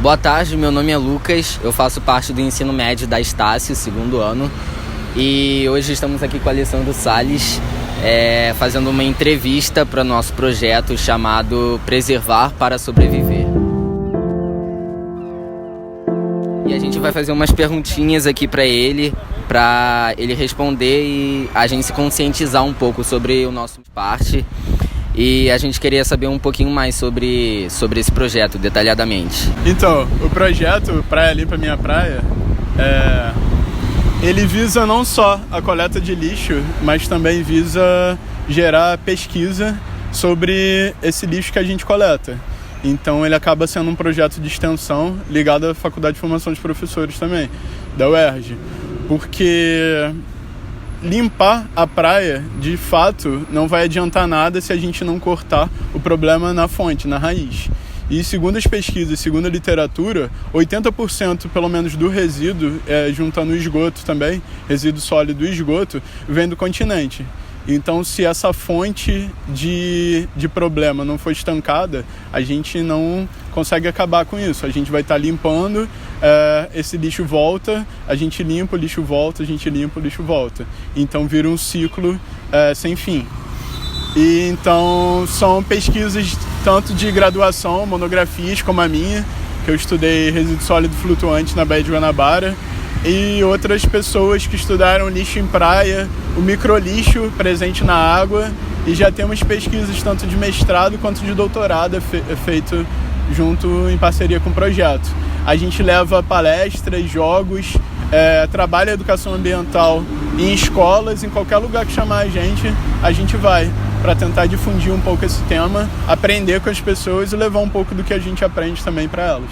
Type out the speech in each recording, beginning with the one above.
Boa tarde, meu nome é Lucas, eu faço parte do ensino médio da Estácio, segundo ano, e hoje estamos aqui com a Alessandro Salles, fazendo uma entrevista para o nosso projeto chamado Preservar para Sobreviver. E a gente vai fazer umas perguntinhas aqui para ele responder e a gente se conscientizar um pouco sobre o nosso parte. E a gente queria saber um pouquinho mais sobre esse projeto, detalhadamente. Então, o projeto Praia Limpa Minha Praia, ele visa não só a coleta de lixo, mas também visa gerar pesquisa sobre esse lixo que a gente coleta. Então ele acaba sendo um projeto de extensão ligado à Faculdade de Formação de Professores também, da UERJ. Porque limpar a praia, de fato, não vai adiantar nada se a gente não cortar o problema na fonte, na raiz. E segundo as pesquisas, segundo a literatura, 80% pelo menos do resíduo, juntando o esgoto também, resíduo sólido e esgoto, vem do continente. Então, se essa fonte de problema não for estancada, a gente não consegue acabar com isso. A gente vai estar limpando, esse lixo volta, a gente limpa, o lixo volta, a gente limpa, o lixo volta. Então, vira um ciclo sem fim. E então, são pesquisas tanto de graduação, monografias como a minha, que eu estudei resíduo sólido flutuante na Baía de Guanabara, e outras pessoas que estudaram lixo em praia, o microlixo presente na água, e já temos pesquisas tanto de mestrado quanto de doutorado feito junto em parceria com o projeto. A gente leva palestras, jogos, trabalha educação ambiental em escolas, em qualquer lugar que chamar a gente vai, para tentar difundir um pouco esse tema, aprender com as pessoas e levar um pouco do que a gente aprende também para elas.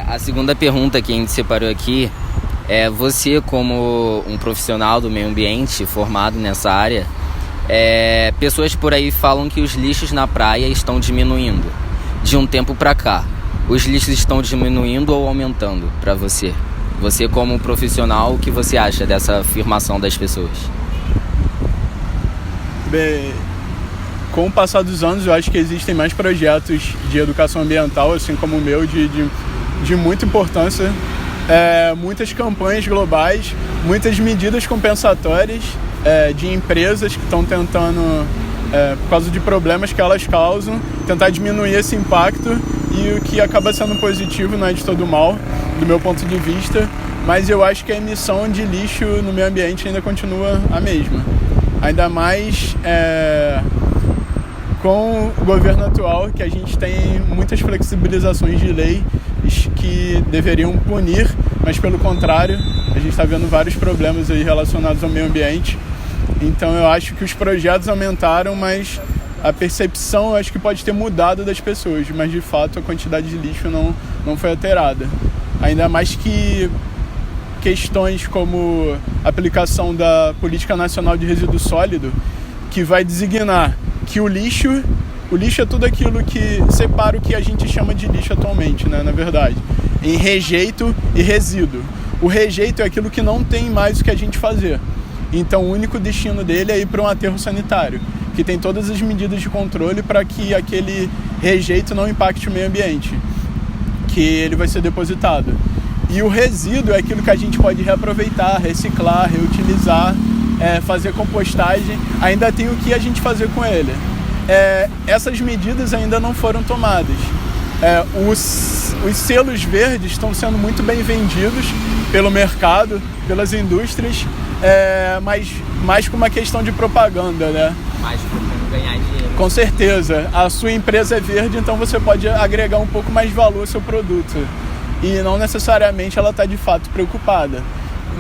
A segunda pergunta que a gente separou aqui você, como um profissional do meio ambiente formado nessa área, pessoas por aí falam que os lixos na praia estão diminuindo de um tempo para cá. Os lixos estão diminuindo ou aumentando para você? Você, como profissional, o que você acha dessa afirmação das pessoas? Bem, com o passar dos anos, eu acho que existem mais projetos de educação ambiental, assim como o meu, de muita importância. Muitas campanhas globais, muitas medidas compensatórias de empresas que estão tentando, por causa de problemas que elas causam, tentar diminuir esse impacto, e o que acaba sendo positivo não é de todo mal, do meu ponto de vista, mas eu acho que a emissão de lixo no meio ambiente ainda continua a mesma. Ainda mais com o governo atual, que a gente tem muitas flexibilizações de lei que deveriam punir, mas pelo contrário, a gente está vendo vários problemas aí relacionados ao meio ambiente. Então eu acho que os projetos aumentaram, mas a percepção eu acho que pode ter mudado das pessoas, mas de fato a quantidade de lixo não foi alterada. Ainda mais que questões como a aplicação da Política Nacional de Resíduo Sólido, que vai designar que o lixo é tudo aquilo que separa o que a gente chama de lixo atualmente, né, na verdade, em rejeito e resíduo. O rejeito é aquilo que não tem mais o que a gente fazer. Então o único destino dele é ir para um aterro sanitário, que tem todas as medidas de controle para que aquele rejeito não impacte o meio ambiente, que ele vai ser depositado. E o resíduo é aquilo que a gente pode reaproveitar, reciclar, reutilizar, fazer compostagem, ainda tem o que a gente fazer com ele. Essas medidas ainda não foram tomadas. Os selos verdes estão sendo muito bem vendidos pelo mercado, pelas indústrias, mas mais com uma questão de propaganda, né? Mais para ganhar dinheiro. Com certeza. A sua empresa é verde, então você pode agregar um pouco mais de valor ao seu produto. E não necessariamente ela está de fato preocupada.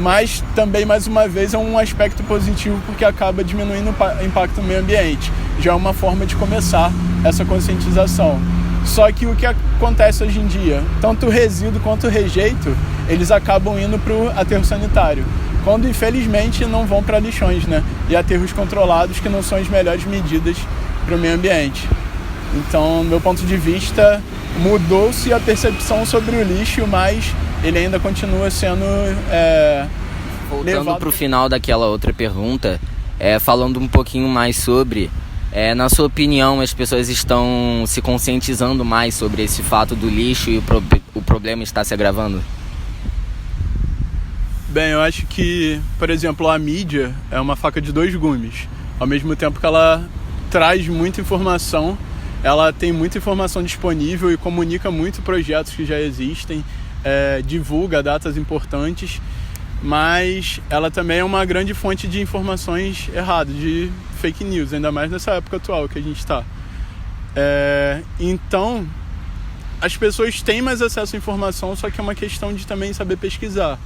Mas também, mais uma vez, é um aspecto positivo porque acaba diminuindo o impacto no meio ambiente. Já é uma forma de começar essa conscientização. Só que o que acontece hoje em dia, tanto o resíduo quanto o rejeito, eles acabam indo para o aterro sanitário, quando infelizmente não vão para lixões, né? E aterros controlados, que não são as melhores medidas para o meio ambiente. Então, do meu ponto de vista, mudou-se a percepção sobre o lixo, mas ele ainda continua sendo Voltando para o final daquela outra pergunta, falando um pouquinho mais sobre Na sua opinião, as pessoas estão se conscientizando mais sobre esse fato do lixo e o problema está se agravando? Bem, eu acho que, por exemplo, a mídia é uma faca de dois gumes. Ao mesmo tempo que ela traz muita informação, ela tem muita informação disponível e comunica muito projetos que já existem, divulga datas importantes, mas ela também é uma grande fonte de informações erradas, de fake news, ainda mais nessa época atual que a gente está. Então, as pessoas têm mais acesso à informação, só que é uma questão de também saber pesquisar.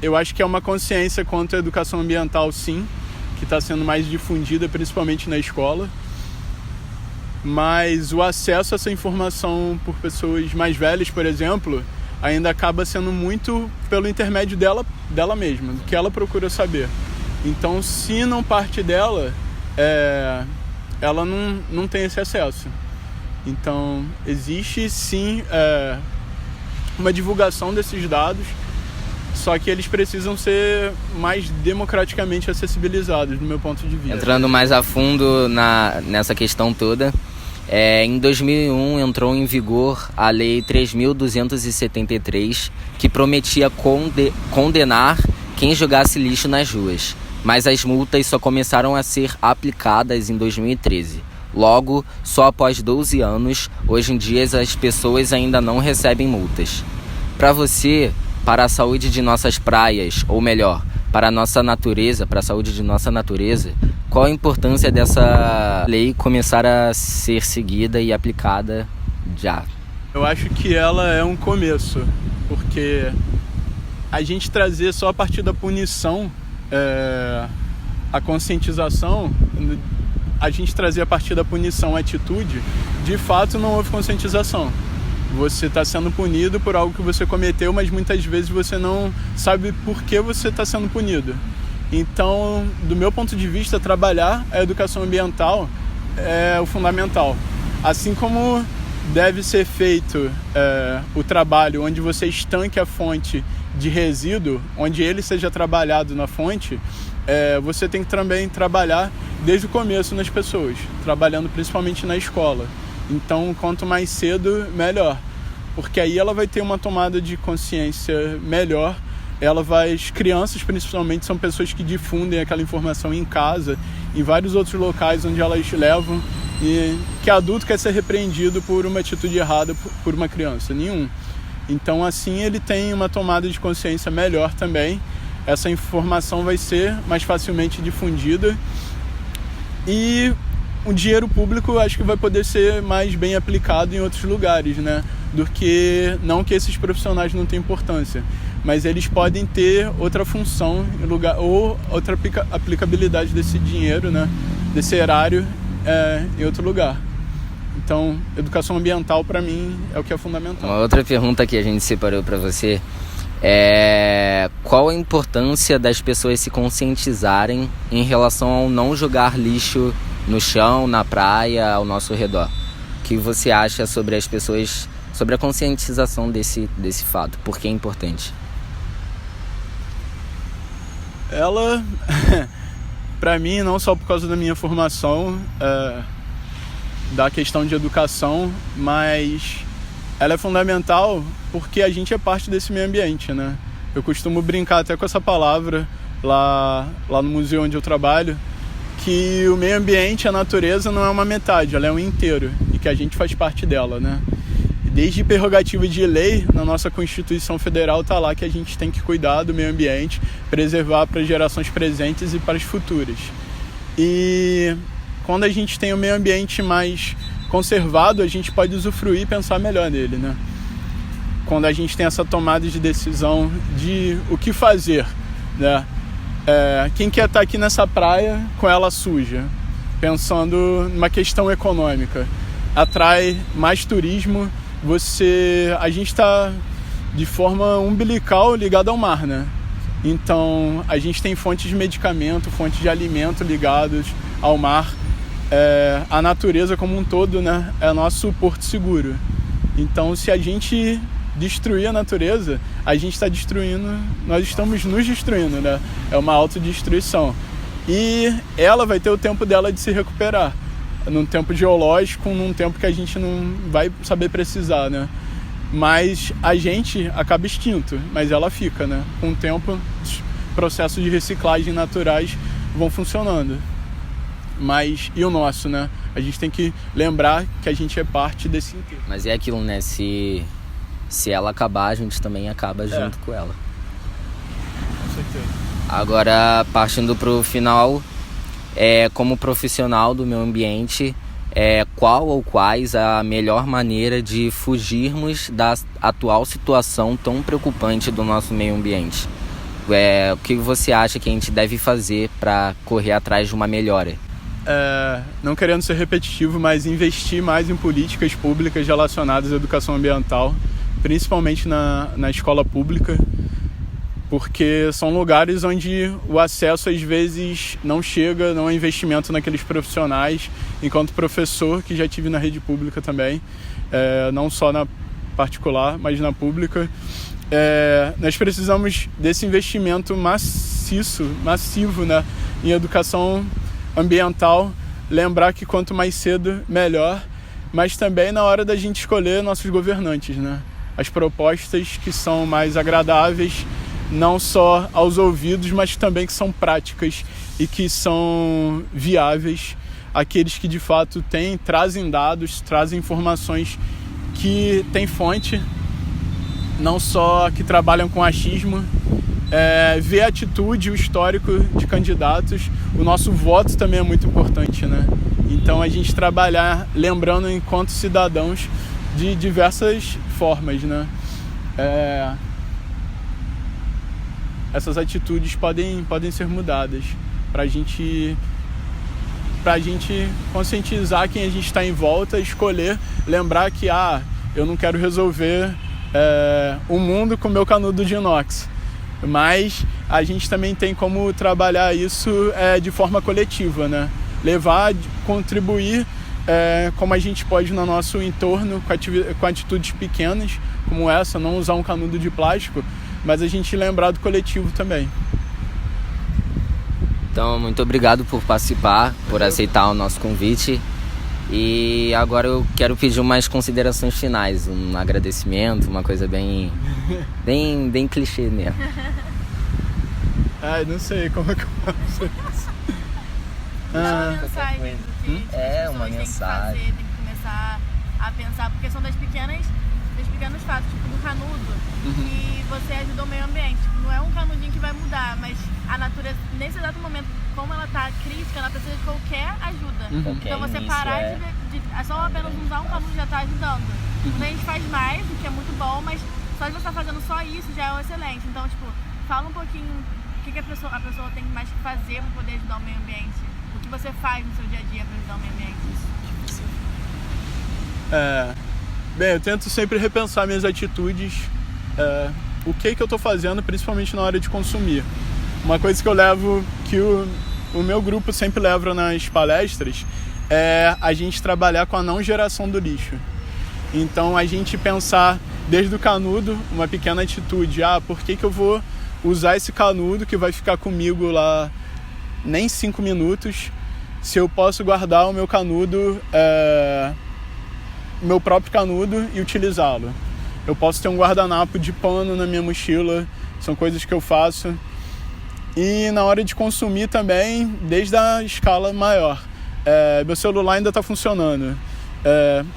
Eu acho que é uma consciência quanto à educação ambiental, sim, que está sendo mais difundida, principalmente na escola. Mas o acesso a essa informação por pessoas mais velhas, por exemplo, ainda acaba sendo muito pelo intermédio dela mesma, do que ela procura saber. Então, se não parte dela, ela não tem esse acesso. Então, existe sim uma divulgação desses dados, só que eles precisam ser mais democraticamente acessibilizados, do meu ponto de vista. Entrando mais a fundo nessa questão toda, em 2001 entrou em vigor a Lei 3.273, que prometia condenar quem jogasse lixo nas ruas, mas as multas só começaram a ser aplicadas em 2013. Logo, só após 12 anos, hoje em dia as pessoas ainda não recebem multas. Para você, para a saúde de nossas praias, ou melhor, para a nossa natureza, para a saúde de nossa natureza, qual a importância dessa lei começar a ser seguida e aplicada já? Eu acho que ela é um começo, porque a gente trazer só a partir da punição a conscientização, a gente trazer a partir da punição a atitude, de fato não houve conscientização. Você está sendo punido por algo que você cometeu, mas muitas vezes você não sabe por que você está sendo punido. Então, do meu ponto de vista, trabalhar a educação ambiental é o fundamental. Assim como deve ser feito o trabalho onde você estanque a fonte de resíduo, onde ele seja trabalhado na fonte, você tem que também trabalhar desde o começo nas pessoas, trabalhando principalmente na escola. Então, quanto mais cedo, melhor. Porque aí ela vai ter uma tomada de consciência melhor. As crianças, principalmente, são pessoas que difundem aquela informação em casa, em vários outros locais onde elas levam. E que adulto quer ser repreendido por uma atitude errada por uma criança? Nenhum. Então, assim, ele tem uma tomada de consciência melhor também. Essa informação vai ser mais facilmente difundida. E o dinheiro público acho que vai poder ser mais bem aplicado em outros lugares, né? Do que, não que esses profissionais não tenham importância, mas eles podem ter outra função em lugar, ou outra aplicabilidade desse dinheiro, né? Desse erário em outro lugar. Então, educação ambiental para mim é o que é fundamental. Uma outra pergunta que a gente separou para você qual a importância das pessoas se conscientizarem em relação ao não jogar lixo no chão, na praia, ao nosso redor? O que você acha sobre as pessoas, sobre a conscientização desse fato? Por que é importante? Ela, para mim, não só por causa da minha formação, da questão de educação, mas ela é fundamental porque a gente é parte desse meio ambiente, né? Eu costumo brincar até com essa palavra lá no museu onde eu trabalho, que o meio ambiente, a natureza, não é uma metade, ela é um inteiro, e que a gente faz parte dela, né? Desde prerrogativa de lei, na nossa Constituição Federal está lá que a gente tem que cuidar do meio ambiente, preservar para as gerações presentes e para as futuras. E quando a gente tem o meio ambiente mais conservado, a gente pode usufruir e pensar melhor nele, né? Quando a gente tem essa tomada de decisão de o que fazer, né? Quem quer estar aqui nessa praia com ela suja, pensando numa questão econômica, atrai mais turismo. A gente está de forma umbilical ligado ao mar, né? Então a gente tem fontes de medicamento, fontes de alimento ligados ao mar. A natureza como um todo, né, é nosso porto seguro. Então, se a gente destruir a natureza, a gente está destruindo, nós estamos nos destruindo, né? É uma autodestruição. e ela vai ter o tempo dela de se recuperar, num tempo geológico, num tempo que a gente não vai saber precisar, né? Mas a gente acaba extinto, mas ela fica, né? Com o tempo, os processos de reciclagem naturais vão funcionando. Mas e o nosso, né? A gente tem que lembrar que a gente é parte desse inteiro. Mas é aquilo, né? Se ela acabar, a gente também acaba junto com ela. Com certeza. Agora, partindo pro final, como profissional do meio ambiente, qual ou quais a melhor maneira de fugirmos da atual situação tão preocupante do nosso meio ambiente? O que você acha que a gente deve fazer para correr atrás de uma melhora? Não querendo ser repetitivo, mas investir mais em políticas públicas relacionadas à educação ambiental, principalmente na escola pública, porque são lugares onde o acesso às vezes não chega, não há investimento naqueles profissionais. Enquanto professor, que já tive na rede pública também, não só na particular, mas na pública, nós precisamos desse investimento massivo, né, em educação ambiental. Lembrar que quanto mais cedo, melhor, mas também na hora da gente escolher nossos governantes, né? As propostas que são mais agradáveis, não só aos ouvidos, mas também que são práticas e que são viáveis, aqueles que de fato trazem dados, trazem informações que têm fonte, não só que trabalham com achismo, ver a atitude, o histórico de candidatos. O nosso voto também é muito importante, né? Então a gente trabalhar lembrando enquanto cidadãos de diversas formas, né? Essas atitudes podem ser mudadas para a gente conscientizar quem a gente está em volta, escolher, lembrar que eu não quero resolver o mundo com meu canudo de inox, mas a gente também tem como trabalhar isso de forma coletiva, né? Levar, contribuir como a gente pode no nosso entorno com atitudes pequenas como essa, não usar um canudo de plástico, mas a gente lembrar do coletivo também. Então, muito obrigado por participar, por aceitar o nosso convite. E agora eu quero pedir umas considerações finais, um agradecimento, uma coisa bem clichê mesmo. Não sei como é que eu faço isso. Uma mensagem do que as pessoas têm que fazer, tem que começar a pensar, porque são dos pequenos fatos, tipo do canudo, e você ajuda o meio ambiente. Não é um canudinho que vai mudar, mas a natureza, nesse exato momento, como ela tá crítica, ela precisa de qualquer ajuda. Então você parar de só apenas usar um canudo já tá ajudando. Quando a gente faz mais, o que é muito bom, mas só de você estar fazendo só isso já é excelente. Então, fala um pouquinho o que a pessoa tem mais que fazer para poder ajudar o meio ambiente. O que você faz no seu dia a dia para ajudar o meio ambiente? Bem, eu tento sempre repensar minhas atitudes, o que eu estou fazendo, principalmente na hora de consumir. Uma coisa que eu levo, que o meu grupo sempre leva nas palestras, é a gente trabalhar com a não geração do lixo. Então a gente pensar desde o canudo, uma pequena atitude, por que eu vou usar esse canudo que vai ficar comigo lá nem 5 minutos, se eu posso guardar o meu canudo, meu próprio canudo e utilizá-lo. Eu posso ter um guardanapo de pano na minha mochila, são coisas que eu faço. E na hora de consumir também, desde a escala maior. Meu celular ainda está funcionando.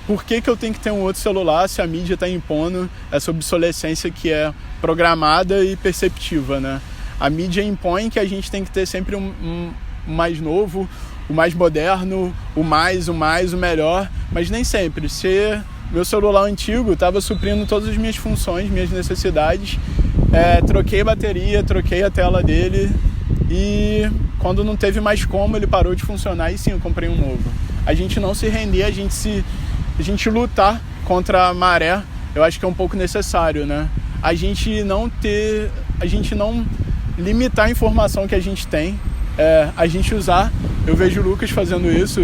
Por que eu tenho que ter um outro celular se a mídia está impondo essa obsolescência que é programada e perceptiva, né? A mídia impõe que a gente tem que ter sempre um mais novo, o mais moderno, o melhor, mas nem sempre. Se meu celular antigo estava suprindo todas as minhas funções, minhas necessidades, troquei a bateria, troquei a tela dele e quando não teve mais como, ele parou de funcionar e sim, eu comprei um novo. A gente não se render, a gente lutar contra a maré, eu acho que é um pouco necessário, né? A gente não limitar a informação que a gente tem, a gente usar, eu vejo o Lucas fazendo isso,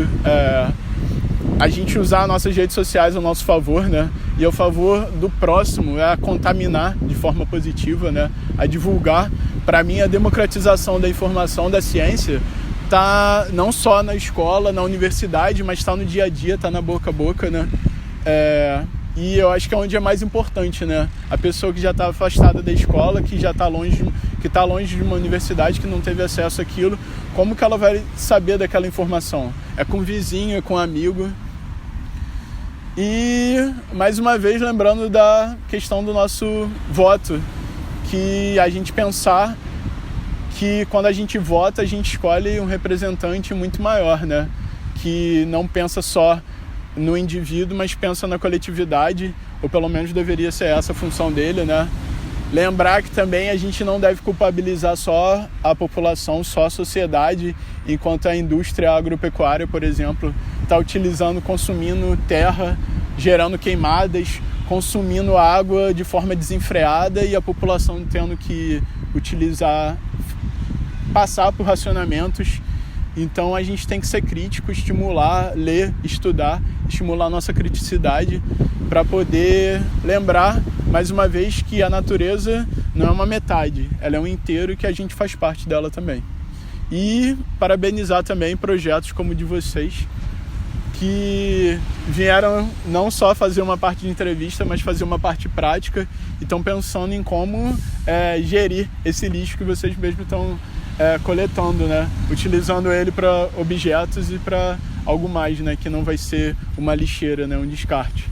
a gente usar nossas redes sociais ao nosso favor, né? E ao favor do próximo, a contaminar de forma positiva, né? A divulgar. Para mim, a democratização da informação, da ciência, tá não só na escola, na universidade, mas tá no dia a dia, tá na boca a boca, né? E eu acho que é onde é mais importante, né? A pessoa que já está afastada da escola, que já está longe, de uma universidade, que não teve acesso àquilo, como que ela vai saber daquela informação? É com o vizinho, é com o amigo. E, mais uma vez, lembrando da questão do nosso voto, que a gente pensar que quando a gente vota, a gente escolhe um representante muito maior, né? Que não pensa só no indivíduo, mas pensa na coletividade, ou pelo menos deveria ser essa a função dele, né? Lembrar que também a gente não deve culpabilizar só a população, só a sociedade, enquanto a indústria agropecuária, por exemplo, está utilizando, consumindo terra, gerando queimadas, consumindo água de forma desenfreada e a população tendo que utilizar, passar por racionamentos. Então a gente tem que ser crítico, estimular, ler, estudar, estimular a nossa criticidade para poder lembrar, mais uma vez, que a natureza não é uma metade, ela é um inteiro e que a gente faz parte dela também. E parabenizar também projetos como o de vocês, que vieram não só fazer uma parte de entrevista, mas fazer uma parte prática e estão pensando em como gerir esse lixo que vocês mesmos estão coletando, né? Utilizando ele para objetos e para algo mais, né? Que não vai ser uma lixeira, né? Um descarte.